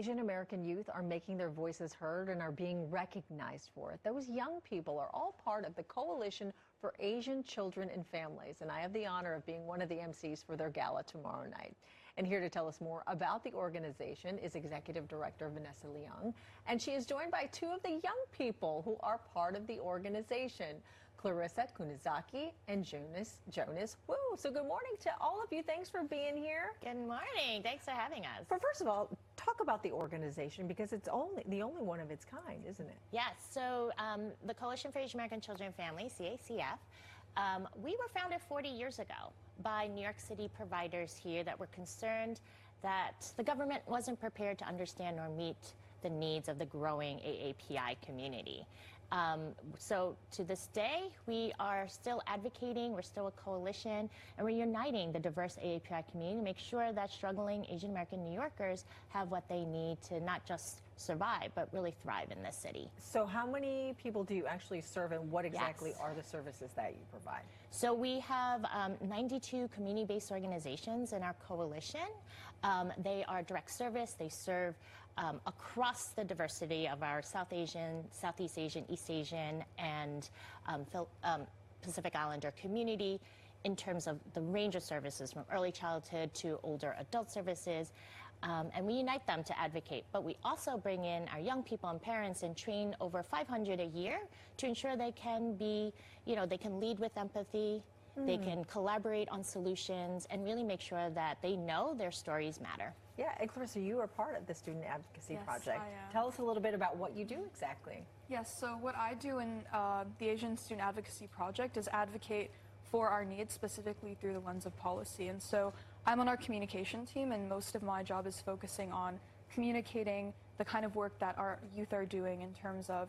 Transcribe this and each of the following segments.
Asian American youth are making their voices heard and are being recognized for it. Those young people are all part of the Coalition for Asian Children and Families, and I have the honor of being one of the MCs for their gala tomorrow night. And here to tell us more about the organization is Executive Director Vanessa Leung, and she is joined by two of the young people who are part of the organization, Clarissa Kunizaki and Jonas. Woo! So good morning to all of you. Thanks for being here. Good morning. Thanks for having us. But first of all, talk about the organization, because it's the only one of its kind, isn't it? Yes. So the Coalition for Asian American Children and Families, CACF, we were founded 40 years ago by New York City providers here that were concerned that the government wasn't prepared to understand or meet the needs of the growing AAPI community. So to this day, we are still advocating, we're still a coalition, and we're uniting the diverse AAPI community to make sure that struggling Asian American New Yorkers have what they need to not just survive, but really thrive in this city. So how many people do you actually serve, and what exactly are the services that you provide? So we have 92 community-based organizations in our coalition. They are direct service. They serve across the diversity of our South Asian, Southeast Asian, East Asian, and Pacific Islander community in terms of the range of services from early childhood to older adult services. And we unite them to advocate. But we also bring in our young people and parents and train over 500 a year to ensure they can be, they can lead with empathy, they can collaborate on solutions, and really make sure that they know their stories matter. Yeah, and Clarissa, you are part of the Student Advocacy Project. I am. Tell us a little bit about what you do exactly. Yes, so what I do in the Asian Student Advocacy Project is advocate for our needs, specifically through the lens of policy. And so I'm on our communication team, and most of my job is focusing on communicating the kind of work that our youth are doing in terms of,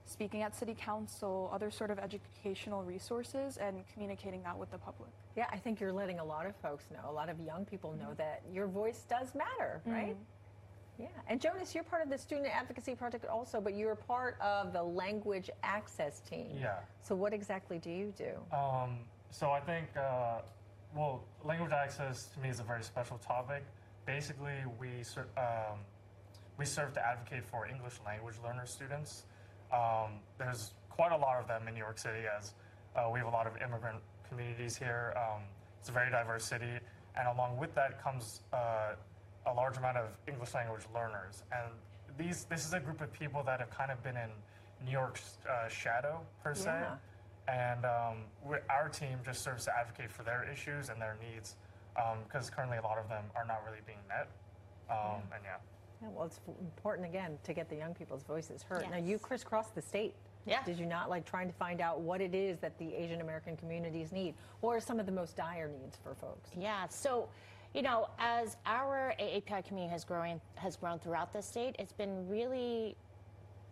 speaking at city council, other sort of educational resources, and communicating that with the public. Yeah, I think you're letting a lot of folks know, a lot of young people know that your voice does matter, right? Yeah, and Jonas, you're part of the Student Advocacy Project also, but you're part of the Language Access team. Yeah. So what exactly do you do? So I think, well, language access to me is a very special topic. Basically, we serve to advocate for English language learner students. There's quite a lot of them in New York City, as we have a lot of immigrant communities here. It's a very diverse city, and along with that comes a large amount of English language learners. And this is a group of people that have kind of been in New York's shadow, per se. Yeah. And our team just serves to advocate for their issues and their needs, because currently a lot of them are not really being met. And yeah. Yeah, well, it's important, again, to get the young people's voices heard. Yes. Now, you crisscrossed the state. Yeah. Did you not, trying to find out what it is that the Asian American communities need? What are some of the most dire needs for folks? Yeah, so, as our AAPI community has grown throughout the state, it's been really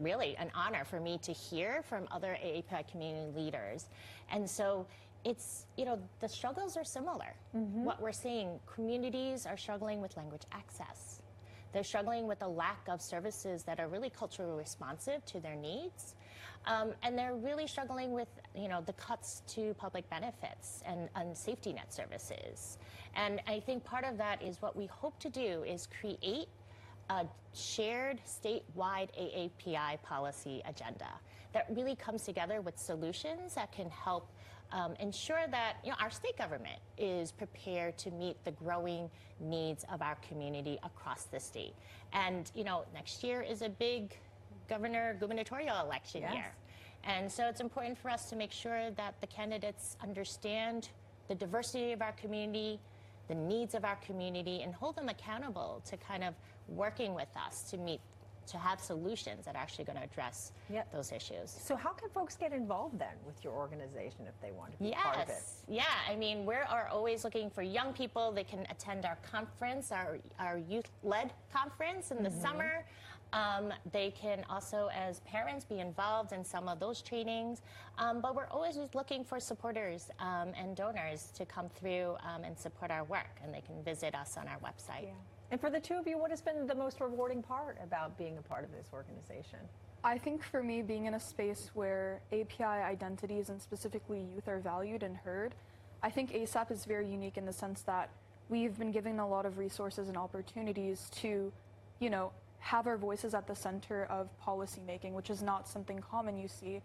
an honor for me to hear from other AAPI community leaders. And so it's, the struggles are similar. What we're seeing, communities are struggling with language access. They're struggling with a lack of services that are really culturally responsive to their needs. And they're really struggling with, the cuts to public benefits and safety net services. And I think part of that is what we hope to do is create a shared statewide AAPI policy agenda that really comes together with solutions that can help ensure that our state government is prepared to meet the growing needs of our community across the state. And next year is a big gubernatorial election year. And so it's important for us to make sure that the candidates understand the diversity of our community, the needs of our community, and hold them accountable to kind of working with us to have solutions that are actually going to address those issues. So how can folks get involved then with your organization if they want to be part of it? Yeah, I mean, we are always looking for young people. They can attend our conference, our youth-led conference in the summer. They can also, as parents, be involved in some of those trainings. But we're always looking for supporters and donors to come through and support our work, and they can visit us on our website. Yeah. And for the two of you, what has been the most rewarding part about being a part of this organization? I think for me, being in a space where API identities and specifically youth are valued and heard, I think ASAP is very unique in the sense that we've been given a lot of resources and opportunities to you know, have our voices at the center of policy making, which is not something common you see.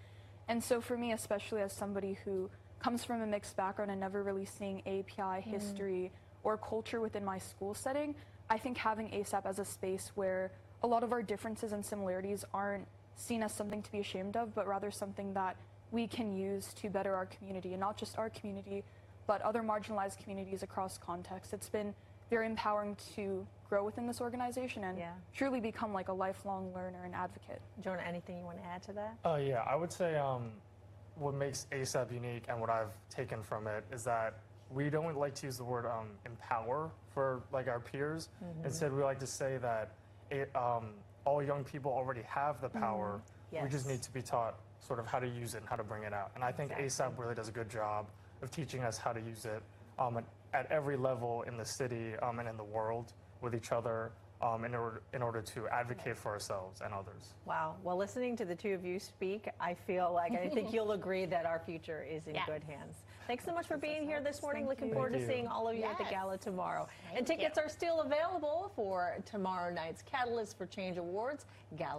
And so for me, especially as somebody who comes from a mixed background and never really seeing API history or culture within my school setting, I think having ASAP as a space where a lot of our differences and similarities aren't seen as something to be ashamed of, but rather something that we can use to better our community, and not just our community, but other marginalized communities across contexts. It's been very empowering to grow within this organization and truly become like a lifelong learner and advocate. Jonah, anything you want to add to that? Yeah, I would say what makes ASAP unique and what I've taken from it is that we don't like to use the word empower for like our peers. Instead, we like to say that all young people already have the power. We just need to be taught sort of how to use it and how to bring it out. And I think ASAP really does a good job of teaching us how to use it at every level in the city and in the world with each other in order to advocate for ourselves and others. Wow. Well, listening to the two of you speak, I feel like I think you'll agree that our future is in good hands. Thanks so much for being here this morning. Looking forward to seeing all of you at the gala tomorrow. And tickets are still available for tomorrow night's Catalyst for Change Awards Gala.